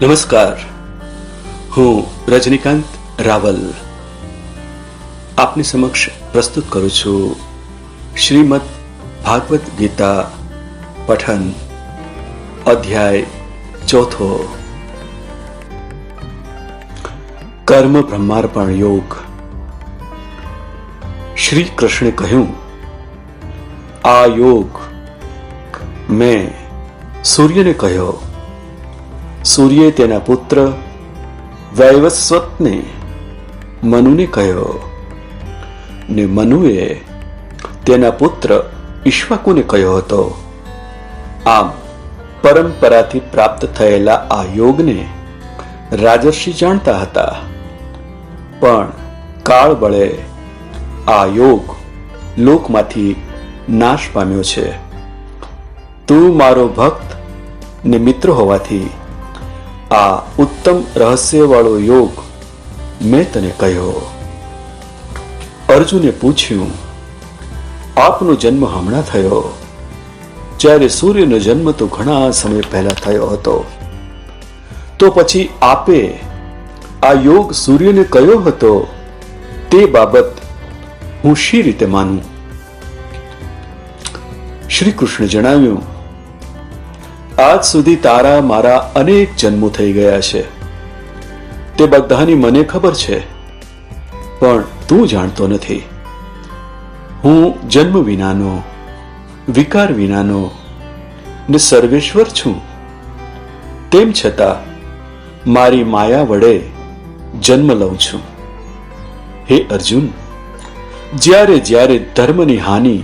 નમસ્કાર, હું રજનીકાંત રાવલ આપની સમક્ષ પ્રસ્તુત કરું છું શ્રીમદ ભાગવત ગીતા પઠન અધ્યાય 4 કર્મ બ્રહ્માર્પણ યોગ. શ્રી કૃષ્ણે કહ્યું, આ યોગ મેં સૂર્યને કહ્યો. સૂર્યે તેના પુત્ર વૈવસ્વતને મનુને કહ્યો ને મનુએ તેના પુત્ર ઈક્ષ્વાકુને કહ્યો હતો. આમ પરંપરાથી પ્રાપ્ત થયેલા આ યોગને રાજર્ષિ જાણતા હતા, પણ કાળ બળે આ યોગ લોકમાંથી નાશ પામ્યો છે. તું મારો ભક્ત ને મિત્ર હોવાથી આ ઉત્તમ રહસ્યવાળો યોગ મેં તને કહ્યો. અર્જુને પૂછ્યું, આપનો જન્મ હમણાં થયો? જ્યારે સૂર્યનો જન્મ તો ઘણા સમય પહેલા થયો હતો, તો પછી આપે આ યોગ સૂર્યને કયો હતો તે બાબત હું શી રીતે માનું? શ્રી કૃષ્ણ જણાવ્યું, આજ સુધી તારા મારા અનેક જન્મો થઈ ગયા છે. તે બધાની મને ખબર છે, પણ તું જાણતો નથી. હું જન્મ વિનાનો, વિકાર વિનાનો ને સર્વેશ્વર છું. તેમ છતાં મારી માયા વડે જન્મ લઉં છું. હે અર્જુન, જ્યારે જ્યારે ધર્મની હાનિ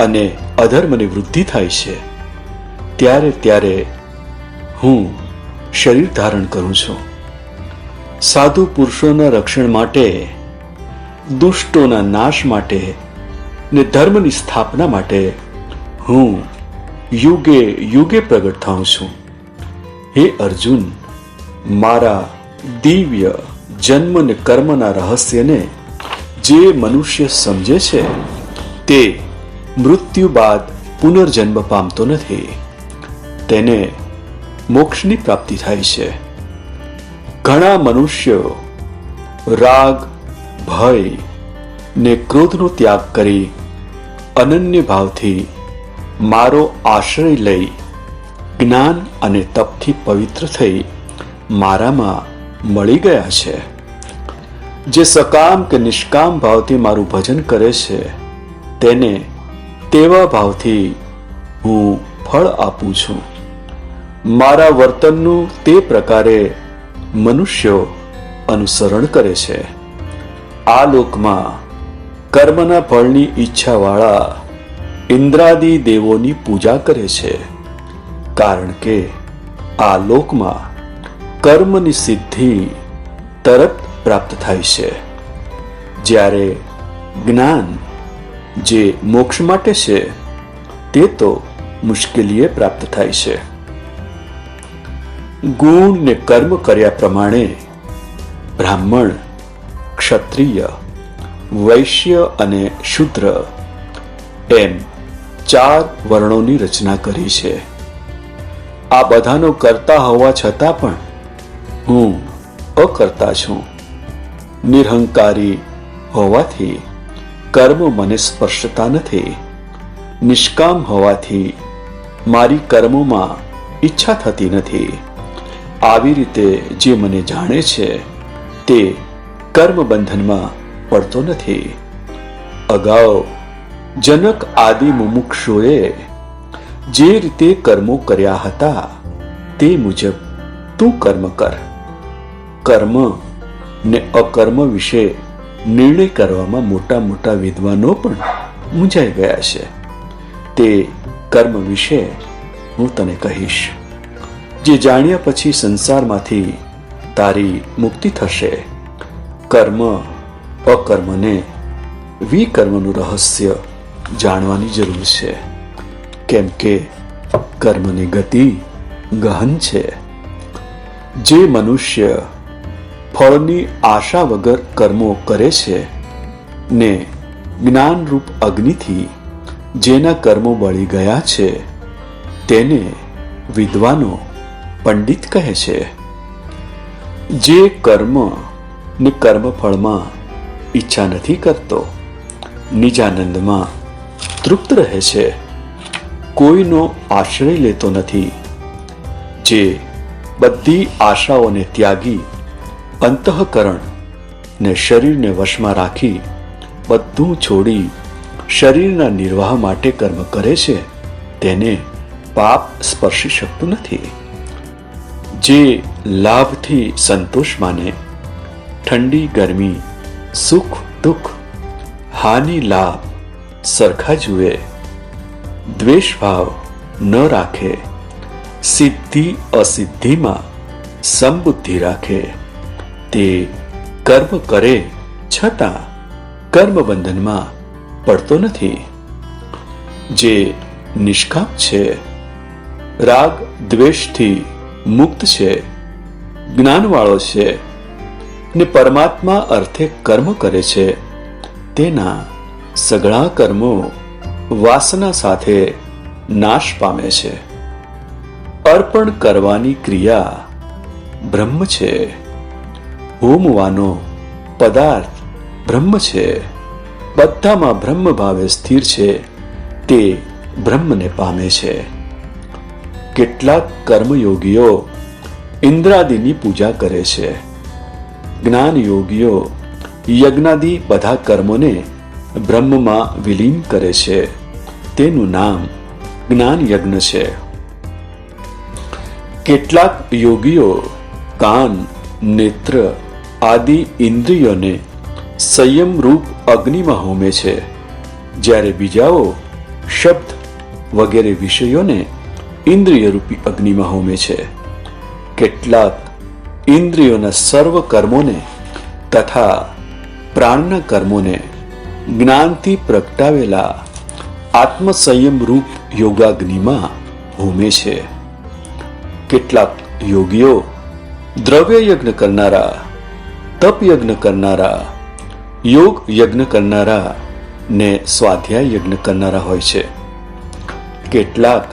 અને અધર્મની વૃદ્ધિ થાય છે, ત્યારે ત્યારે હું શરીર ધારણ કરું છું. સાધુ પુરુષોના રક્ષણ માટે, દુષ્ટોના નાશ માટે ને ધર્મની સ્થાપના માટે હું યુગે યુગે પ્રગટ થાઉં છું. હે અર્જુન, મારા દિવ્ય જન્મ ને કર્મના રહસ્યને જે મનુષ્ય સમજે છે તે મૃત્યુ બાદ પુનર્જન્મ પામતો નથી. તેને મોક્ષની પ્રાપ્તિ થાય છે. ઘણા મનુષ્યો રાગ, ભય ને ક્રોધનો ત્યાગ કરી અનન્ય ભાવથી મારો આશ્રય લઈ જ્ઞાન અને તપથી પવિત્ર થઈ મારામાં મળી ગયા છે. જે સકામ કે નિષ્કામ ભાવથી મારું ભજન કરે છે, તેને તેવા ભાવથી હું ફળ આપું છું. મારા વર્તનનું તે પ્રકારે મનુષ્યો અનુસરણ કરે છે. આ લોકમાં કર્મના ફળની ઈચ્છાવાળા ઇન્દ્રાદિ દેવોની પૂજા કરે છે, કારણ કે આ લોકમાં કર્મની સિદ્ધિ તરત પ્રાપ્ત થાય છે, જ્યારે જ્ઞાન જે મોક્ષ માટે છે તે તો મુશ્કેલીએ પ્રાપ્ત થાય છે. ગુણ ને કર્મ કર્યા પ્રમાણે બ્રાહ્મણ, ક્ષત્રિય, વૈશ્ય અને શૂદ્ર એમ 4 વર્ણોની રચના કરી છે. આ બધાનો કરતા હોવા છતાં પણ હું અકર્તા છું. નિરહંકારી હોવાથી કર્મ મને સ્પર્શતા નથી. નિષ્કામ હોવાથી મારી કર્મોમાં ઈચ્છા થતી નથી. આવી રીતે જે મને જાણે છે તે કર્મ બંધનમાં પડતો નથી. અગાઉ જનક આદિ મુમુક્ષુએ જે રીતે કર્મો કર્યા હતા તે મુજબ તું કર્મ કર. કર્મ ને અકર્મ વિશે નિર્ણય કરવામાં મોટા મોટા વિદ્વાનો પણ મૂંઝાઈ ગયા છે. તે કર્મ વિશે હું તને કહીશ, જે જાણ્યા પછી સંસારમાંથી તારી મુક્તિ થશે. કર્મ અકર્મને વિકર્મનું રહસ્ય જાણવાની જરૂર છે, કેમ કે કર્મની ગતિ ગહન છે. જે મનુષ્ય ફળની આશા વગર કર્મો કરે છે ને જ્ઞાનરૂપ અગ્નિથી જેના કર્મો બળી ગયા છે તેને વિદ્વાનો પંડિત કહે છે, જે કર્મ ને કર્મફળમાં ઈચ્છા નથી કરતો, નિજાનંદમાં તૃપ્ત રહે છે, કોઈનો આશ્રય લેતો નથી, જે બધી આશાઓને ત્યાગી અંતઃકરણ ને શરીરને વશમાં રાખી બધું છોડી શરીરના નિર્વાહ માટે કર્મ કરે છે, તેને પાપ સ્પર્શી શકતું નથી. જે લાભથી સંતોષ માને, ઠંડી ગરમી, સુખ દુઃખ, હાનિ લાભ સરખા જુએ, દ્વેષ ભાવ ન રાખે, સિદ્ધિ અસિદ્ધિમાં સમબુદ્ધિ રાખે, તે કર્મ કરે છતાં કર્મ બંધનમાં પડતો નથી. જે નિષ્કામ છે, રાગ દ્વેષથી મુક્ત છે, જ્ઞાનવાળો છે ને પરમાત્મા અર્થે કર્મ કરે છે, તેના સઘળા કર્મો વાસના સાથે નાશ પામે છે. અર્પણ કરવાની ક્રિયા બ્રહ્મ છે, હોમવાનો પદાર્થ બ્રહ્મ છે, બધામાં બ્રહ્મ ભાવે સ્થિર છે, તે બ્રહ્મને પામે છે. કેટલાક કર્મયોગીઓ ઇન્દ્રાદિની પૂજા કરે છે, જ્ઞાન યોગીઓ યજ્ઞાદિ બધા કર્મોને બ્રહ્મમાં વિલીન કરે છે, તેનું નામ જ્ઞાન યજ્ઞ છે. કેટલાક યોગીઓ કાન, નેત્ર આદિ ઇન્દ્રિયોને સંયમ રૂપ અગ્નિમાં હોમે છે, જ્યારે બીજાઓ શબ્દ વગેરે વિષયોને ઇન્દ્રિય રૂપી અગ્નિમાં હોમે છે. કેટલાક ઇન્દ્રિયોના સર્વ કર્મોને તથા પ્રાણના કર્મોને જ્ઞાનથી પ્રગટાવેલા આત્મસંયમ રૂપ યોગાગ્નિમાં હોમે છે. કેટલાક યોગીઓ દ્રવ્ય યજ્ઞ કરનારા, તપ યજ્ઞ કરનારા, યોગ યજ્ઞ કરનારા ને સ્વાધ્યાય યજ્ઞ કરનારા હોય છે. કેટલાક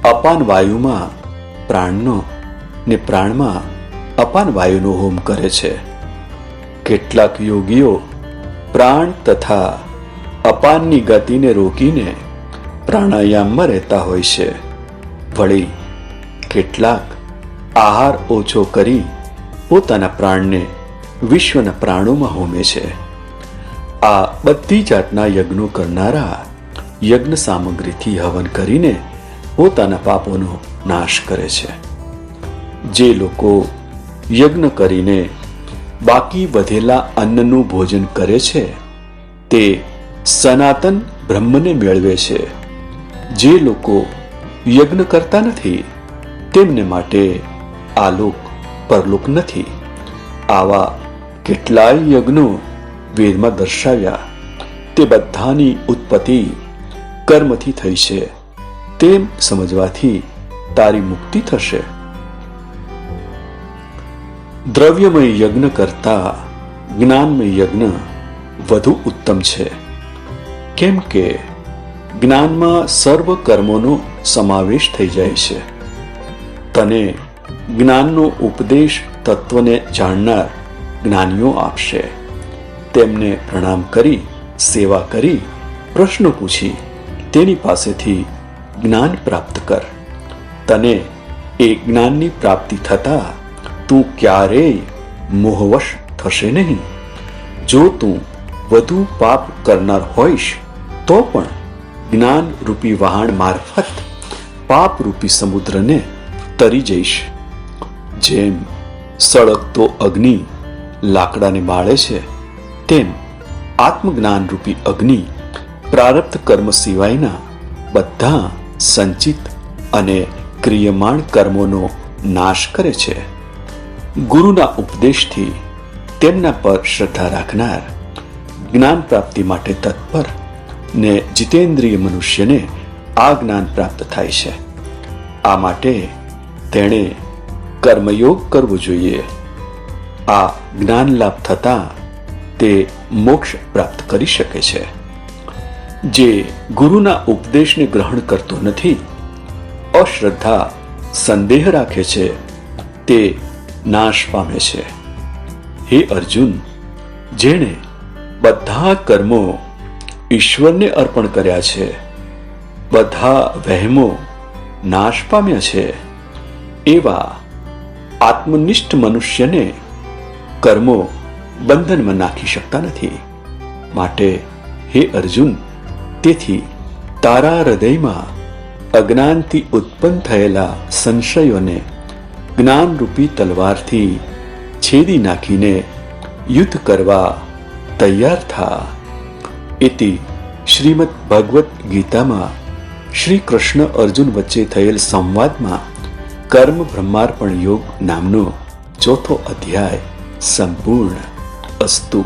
અપાન વાયુમાં પ્રાણનો ને પ્રાણમાં અપાન વાયુનો હોમ કરે છે. કેટલાક યોગીઓ પ્રાણ તથા અપાનની ગતિને રોકીને પ્રાણાયામમાં રહેતા હોય છે. વળી કેટલાક આહાર ઓછો કરી પોતાના પ્રાણને વિશ્વના પ્રાણોમાં હોમે છે. આ બધી જાતના યજ્ઞો કરનારા યજ્ઞ સામગ્રીથી હવન કરીને પોતાના પાપોનો નાશ કરે છે. જે લોકો યજ્ઞ કરીને બાકી વધેલા અન્નનું ભોજન કરે છે, તે સનાતન બ્રહ્મને મેળવે છે. જે લોકો યજ્ઞ કરતા નથી, તેમને માટે આલોક પરલોક નથી. આવા કેટલાય યજ્ઞો વેદમાં દર્શાવ્યા, તે બધાની ઉત્પત્તિ કર્મથી થઈ છે, તેમ સમજવાથી તારી મુક્તિ થશે. દ્રવ્યમય યજ્ઞ કરતા જ્ઞાનમય યજ્ઞ વધુ ઉત્તમ છે, કેમ કે જ્ઞાનમાં સર્વ કર્મોનો સમાવેશ થઈ જાય છે. તને જ્ઞાનનો ઉપદેશ તત્વને જાણનાર જ્ઞાનીઓ આપશે. તેમને પ્રણામ કરી, સેવા કરી, પ્રશ્નો પૂછી તેની પાસેથી જ્ઞાન પ્રાપ્ત કર. તને એ જ્ઞાનની પ્રાપ્તિ થતા તું ક્યારેય મોહવશ થશે નહીં. જો તું વધુ પાપ કરનાર હોઈશ તો પણ જ્ઞાન રૂપી વહાણ મારફત પાપ રૂપી સમુદ્રને તરી જઈશ. જેમ સળગતો અગ્નિ લાકડાને બાળે છે, તેમ આત્મજ્ઞાન રૂપી અગ્નિ પ્રારબ્ધ કર્મ સિવાયના બધા સંચિત અને ક્રિયમાણ કર્મોનો નાશ કરે છે. ગુરુના ઉપદેશથી તેમના પર શ્રદ્ધા રાખનાર, જ્ઞાન પ્રાપ્તિ માટે તત્પર ને જીતેન્દ્રિય મનુષ્યને આ જ્ઞાન પ્રાપ્ત થાય છે. આ માટે તેણે કર્મયોગ કરવો જોઈએ. આ જ્ઞાન લાભ થતા તે મોક્ષ પ્રાપ્ત કરી શકે છે. જે ગુરુના ઉપદેશને ગ્રહણ કરતો નથી, અશ્રદ્ધા, સંદેહ રાખે છે, તે નાશ પામે છે. હે અર્જુન, જેણે બધા કર્મો ઈશ્વરને અર્પણ કર્યા છે, બધા વહેમો નાશ પામ્યા છે, એવા આત્મનિષ્ઠ મનુષ્યને કર્મો બંધનમાં નાખી શકતા નથી. માટે હે અર્જુન, તેથી તારા હૃદયમાં અજ્ઞાનથી ઉત્પન્ન થયેલા સંશયોને જ્ઞાનરૂપી તલવારથી છેદી નાખીને યુદ્ધ કરવા તૈયાર થા. ઇતિ શ્રીમદ ભગવદ્ ગીતામાં શ્રી કૃષ્ણ અર્જુન વચ્ચે થયેલ સંવાદમાં કર્મ બ્રહ્માર્પણ યોગ નામનો ચોથો અધ્યાય સંપૂર્ણ. અસ્તુ.